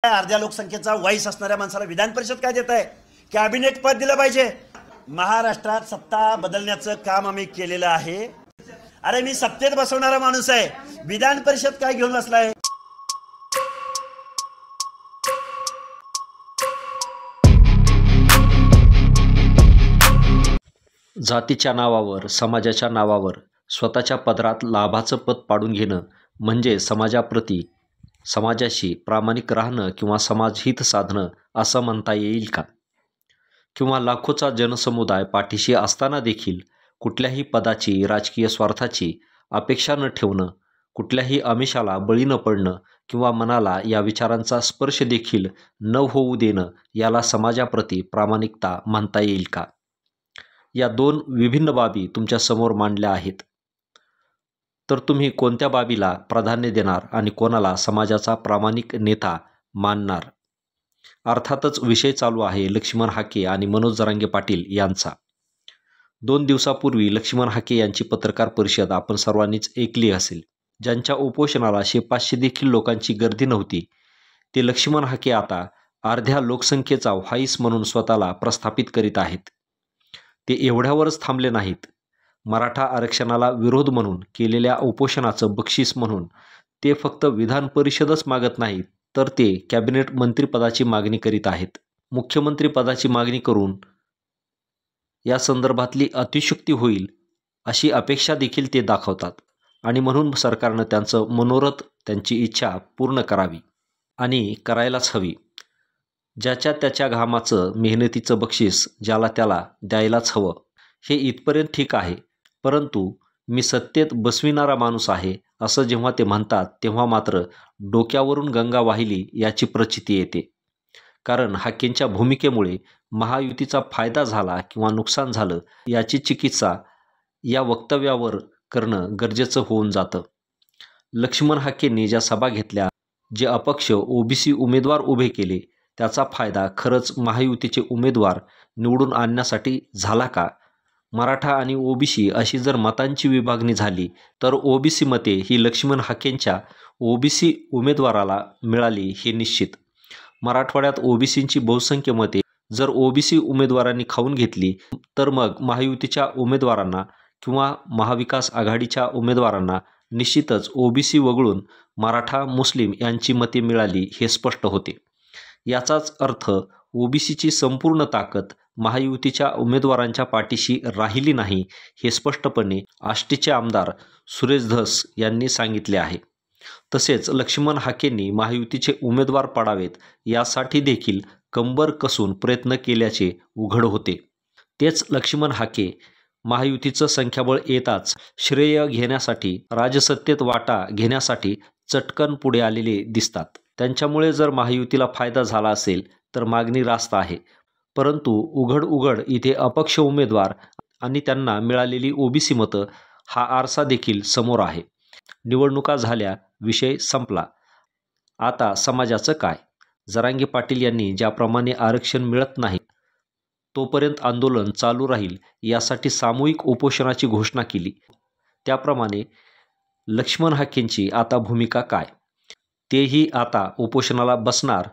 अर्ध्या लोकसंख्येचा वाईस असणाऱ्या माणसाला विधान परिषद काय देत आहे? कॅबिनेट पद दिलं पाहिजे. महाराष्ट्रात सत्ता बदलण्याचं काम आम्ही केलेलं आहे. अरे मी सत्तेत बसवणारा माणूस आहे, विधान परिषद काय घेऊन बसलाय? जातीच्या नावावर, समाजाच्या नावावर स्वतःच्या पदरात लाभाचं पद पाडून घेणं म्हणजे समाजाप्रती, समाजाशी प्रामाणिक राहणं किंवा समाजहित साधणं असं म्हणता येईल का? किंवा लाखोचा जनसमुदाय पाठीशी असताना देखील कुठल्याही पदाची, राजकीय स्वार्थाची अपेक्षा न ठेवणं, कुठल्याही आमिषाला बळी न पडणं किंवा मनाला या विचारांचा स्पर्श देखील न होऊ देणं याला समाजाप्रती प्रामाणिकता म्हणता येईल का? या दोन विभिन्न बाबी तुमच्या समोर मांडल्या आहेत. तर तुम्ही कोणत्या बाबीला प्राधान्य देणार आणि कोणाला समाजाचा प्रामाणिक नेता मानणार? अर्थातच विषय चालू आहे लक्ष्मण हाके आणि मनोज जरांगे पाटील यांचा. 2 दिवसापूर्वी लक्ष्मण हाके यांची पत्रकार परिषद आपण सर्वांनीच ऐकली असेल. ज्यांच्या उपोषणाला 500 देखील लोकांची गर्दी नव्हती, ते लक्ष्मण हाके आता अर्ध्या लोकसंख्येचा व्हाईस म्हणून स्वतःला प्रस्थापित करीत आहेत. ते एवढ्यावरच थांबले नाहीत. मराठा आरक्षणाला विरोध म्हणून केलेल्या उपोषणाचं बक्षीस म्हणून ते फक्त विधान परिषदच मागत नाहीत, तर ते कॅबिनेट मंत्रिपदाची मागणी करीत आहेत. मुख्यमंत्री पदाची मागणी करून या संदर्भातली अतिशयोक्ती होईल अशी अपेक्षा देखील ते दाखवतात आणि म्हणून सरकारनं त्यांचं मनोरथ, त्यांची इच्छा पूर्ण करावी आणि करायलाच हवी. ज्याच्या त्याच्या घामाचं, मेहनतीचं बक्षीस ज्याला त्याला द्यायलाच हवं, हे इथपर्यंत ठीक आहे. परंतु मी सत्तेत बसविणारा माणूस आहे असं जेव्हा ते म्हणतात, तेव्हा मात्र डोक्यावरून गंगा वाहिली याची प्रचिती येते. कारण हाकेंच्या भूमिकेमुळे महायुतीचा फायदा झाला किंवा नुकसान झालं याची चिकित्सा या वक्तव्यावर करणं गरजेचं होऊन जातं. लक्ष्मण हाकेंनी ज्या सभा घेतल्या, जे अपक्ष ओबीसी उमेदवार उभे केले, त्याचा फायदा खरंच महायुतीचे उमेदवार निवडून आणण्यासाठी झाला का? मराठा आणि ओबीसी अशी जर मतांची विभागणी झाली तर ओबीसी मते ही लक्ष्मण हाकेंच्या ओबीसी उमेदवाराला मिळाली हे निश्चित. मराठवाड्यात ओबीसींची बहुसंख्य मते जर ओबीसी उमेदवारांनी खाऊन घेतली तर मग महायुतीच्या उमेदवारांना किंवा महाविकास आघाडीच्या उमेदवारांना निश्चितच ओबीसी वगळून मराठा, मुस्लिम यांची मते मिळाली हे स्पष्ट होते. याचाच अर्थ ओबीसीची संपूर्ण ताकद महायुतीच्या उमेदवारांच्या पाठीशी राहिली नाही हे स्पष्टपणे आष्टीचे आमदार सुरेश धस यांनी सांगितले आहे. तसेच लक्ष्मण हाकेंनी महायुतीचे उमेदवार पाडावेत यासाठी देखील कंबर कसून प्रयत्न केल्याचे उघड होते. तेच लक्ष्मण हाके महायुतीचं संख्याबळ येताच श्रेय घेण्यासाठी, राजसत्तेत वाटा घेण्यासाठी चटकन पुढे आलेले दिसतात. त्यांच्यामुळे जर महायुतीला फायदा झाला असेल तर मागणी रास्त आहे. परंतु उघड इथे अपक्ष उमेदवार आणि त्यांना मिळालेली ओबीसी मतं हा आरसा देखील समोर आहे. निवडणुका झाल्या, विषय संपला. आता समाजाचं काय? जरांगे पाटील यांनी ज्याप्रमाणे आरक्षण मिळत नाही तोपर्यंत आंदोलन चालू राहील यासाठी सामूहिक उपोषणाची घोषणा केली, त्याप्रमाणे लक्ष्मण हाकेंची आता भूमिका काय? तेही आता उपोषणाला बसणार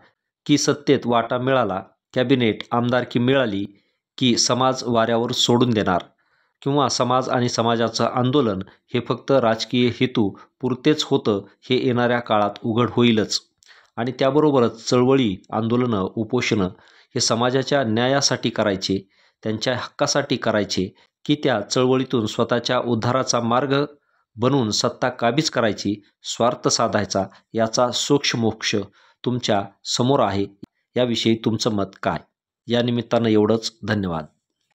की सत्तेत वाटा मिळाला, कॅबिनेट आमदारकी मिळाली की समाज वाऱ्यावर सोडून देणार? किंवा समाज आणि समाजाचं आंदोलन हे फक्त राजकीय हेतू पुरतेच होतं हे येणाऱ्या काळात उघड होईलच. आणि त्याबरोबरच चळवळी, आंदोलनं, उपोषणं हे समाजाच्या न्यायासाठी करायचे, त्यांच्या हक्कासाठी करायचे की त्या चळवळीतून स्वतःच्या उद्धाराचा मार्ग बनवून सत्ता काबीज करायची, स्वार्थ साधायचा, याचा सोक्षमोक्ष तुमच्या समोर आहे. याविषयी तुमचं मत काय? या निमित्तानं एवढंच. धन्यवाद.